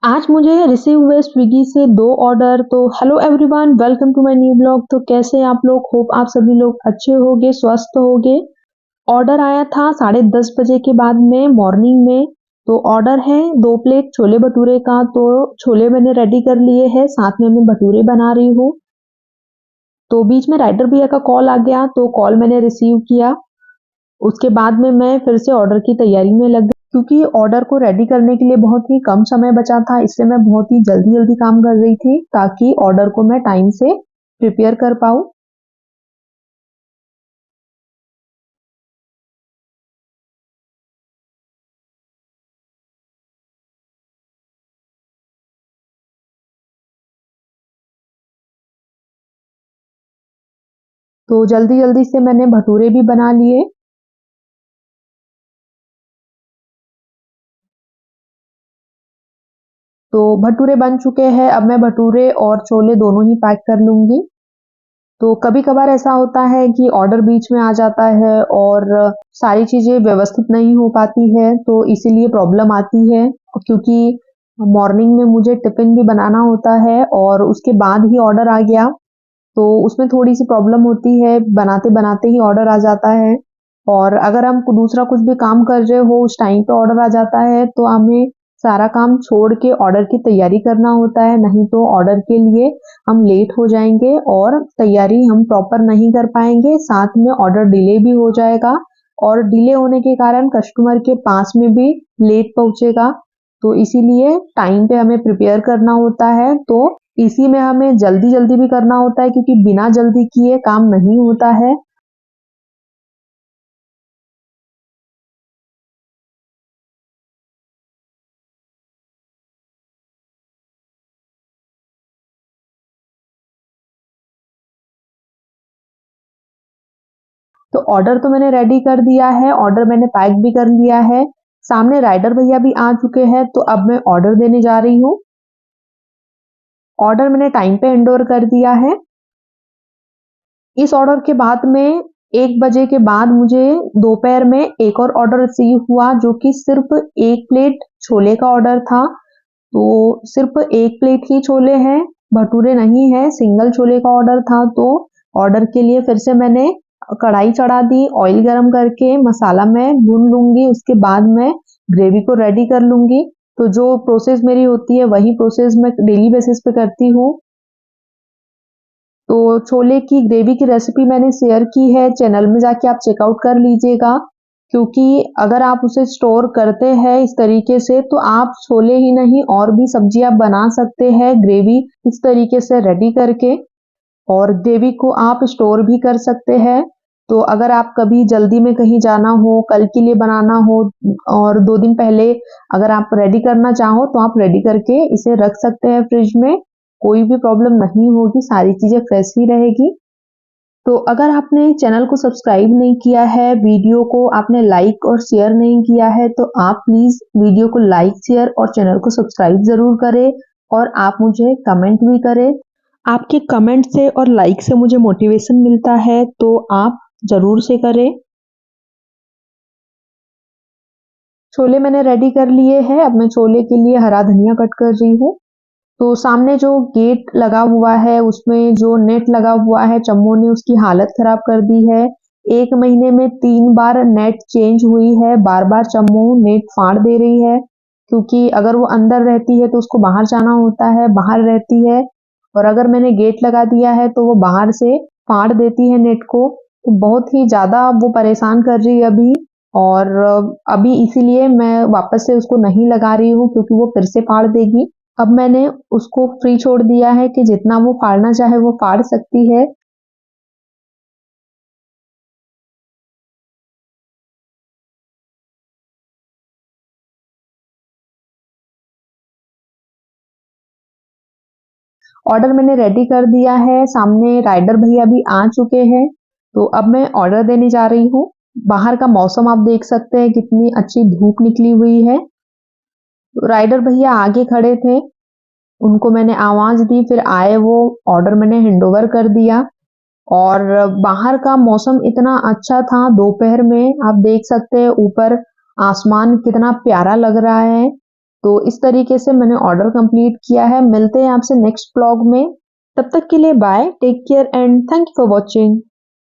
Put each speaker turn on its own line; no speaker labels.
आज मुझे रिसीव हुए स्विगी से 2 ऑर्डर। तो hello everyone, welcome to my new blog. तो कैसे हैं आप लोग? होप आप सभी लोग अच्छे होंगे, स्वस्थ होंगे। ऑर्डर आया था 10:30 बजे के बाद में मॉर्निंग में। तो ऑर्डर है 2 प्लेट छोले भटूरे का। तो छोले मैंने रेडी कर लिए हैं, साथ में मैं भटूरे बना रही हूँ। तो बीच में राइडर भैया का कॉल आ गया, तो कॉल मैंने रिसीव किया। उसके बाद में मैं फिर से ऑर्डर की तैयारी में लग गई, क्योंकि ऑर्डर को रेडी करने के लिए बहुत ही कम समय बचा था। इससे मैं बहुत ही जल्दी जल्दी काम कर रही थी ताकि ऑर्डर को मैं टाइम से प्रिपेयर कर पाऊँ। तो जल्दी जल्दी से मैंने भटूरे भी बना लिए। तो भटूरे बन चुके हैं। अब मैं भटूरे और छोले दोनों ही पैक कर लूंगी। तो कभी कभार ऐसा होता है कि ऑर्डर बीच में आ जाता है और सारी चीजें व्यवस्थित नहीं हो पाती है, तो इसीलिए प्रॉब्लम आती है। क्योंकि मॉर्निंग में मुझे टिफिन भी बनाना होता है और उसके बाद ही ऑर्डर आ गया, तो उसमें थोड़ी सी प्रॉब्लम होती है। बनाते बनाते ही ऑर्डर आ जाता है, और अगर हम दूसरा कुछ भी काम कर रहे हो, उस टाइम पे ऑर्डर आ जाता है, तो हमें सारा काम छोड़ के ऑर्डर की तैयारी करना होता है। नहीं तो ऑर्डर के लिए हम लेट हो जाएंगे और तैयारी हम प्रॉपर नहीं कर पाएंगे, साथ में ऑर्डर डिले भी हो जाएगा। और डिले होने के कारण कस्टमर के पास में भी लेट पहुंचेगा। तो इसीलिए टाइम पे हमें प्रिपेयर करना होता है। तो इसी में हमें जल्दी जल्दी भी करना होता है, क्योंकि बिना जल्दी किए काम नहीं होता है। तो ऑर्डर तो मैंने रेडी कर दिया है, ऑर्डर मैंने पैक भी कर लिया है। सामने राइडर भैया भी आ चुके हैं, तो अब मैं ऑर्डर देने जा रही हूँ। ऑर्डर मैंने टाइम पे हैंड ओवर कर दिया है। इस ऑर्डर के बाद में 1 बजे के बाद मुझे दोपहर में एक और ऑर्डर रिसीव हुआ, जो कि सिर्फ 1 प्लेट छोले का ऑर्डर था। तो सिर्फ 1 प्लेट ही छोले हैं, भटूरे नहीं है, सिंगल छोले का ऑर्डर था। तो ऑर्डर के लिए फिर से मैंने कढ़ाई चढ़ा दी। ऑयल गरम करके मसाला मैं भून लूंगी, उसके बाद मैं ग्रेवी को रेडी कर लूंगी। तो जो प्रोसेस मेरी होती है वही प्रोसेस मैं डेली बेसिस पे करती हूँ। तो छोले की ग्रेवी की रेसिपी मैंने शेयर की है, चैनल में जाके आप चेकआउट कर लीजिएगा। क्योंकि अगर आप उसे स्टोर करते हैं इस तरीके से, तो आप छोले ही नहीं और भी सब्जियां बना सकते हैं ग्रेवी इस तरीके से रेडी करके। और ग्रेवी को आप स्टोर भी कर सकते हैं। तो अगर आप कभी जल्दी में कहीं जाना हो, कल के लिए बनाना हो, और 2 दिन पहले अगर आप रेडी करना चाहो, तो आप रेडी करके इसे रख सकते हैं फ्रिज में। कोई भी प्रॉब्लम नहीं होगी, सारी चीजें फ्रेश ही रहेगी। तो अगर आपने चैनल को सब्सक्राइब नहीं किया है, वीडियो को आपने लाइक और शेयर नहीं किया है, तो आप प्लीज वीडियो को लाइक, शेयर और चैनल को सब्सक्राइब जरूर करें। और आप मुझे कमेंट भी करें। आपके कमेंट से और लाइक से मुझे मोटिवेशन मिलता है, तो आप जरूर से करें। छोले मैंने रेडी कर लिए हैं। अब मैं छोले के लिए हरा धनिया कट कर रही हूँ। तो सामने जो गेट लगा हुआ है, उसमें जो नेट लगा हुआ है, चम्मों ने उसकी हालत खराब कर दी है। 1 महीने में 3 बार नेट चेंज हुई है। बार बार चम्मू नेट फाड़ दे रही है, क्योंकि अगर वो अंदर रहती है तो उसको बाहर जाना होता है, बाहर रहती है। और अगर मैंने गेट लगा दिया है तो वो बाहर से फाड़ देती है नेट को। तो बहुत ही ज्यादा वो परेशान कर रही है अभी। और अभी इसीलिए मैं वापस से उसको नहीं लगा रही हूँ, क्योंकि वो फिर से फाड़ देगी। अब मैंने उसको फ्री छोड़ दिया है कि जितना वो फाड़ना चाहे वो फाड़ सकती है। ऑर्डर मैंने रेडी कर दिया है, सामने राइडर भैया भी आ चुके हैं। तो अब मैं ऑर्डर देने जा रही हूँ। बाहर का मौसम आप देख सकते हैं, कितनी अच्छी धूप निकली हुई है। तो राइडर भैया आगे खड़े थे, उनको मैंने आवाज दी, फिर आए वो। ऑर्डर मैंने हैंडओवर कर दिया। और बाहर का मौसम इतना अच्छा था दोपहर में, आप देख सकते हैं ऊपर आसमान कितना प्यारा लग रहा है। तो इस तरीके से मैंने ऑर्डर कंप्लीट किया है। मिलते हैं आपसे नेक्स्ट व्लॉग में, तब तक के लिए bye, take care and thank you for watching.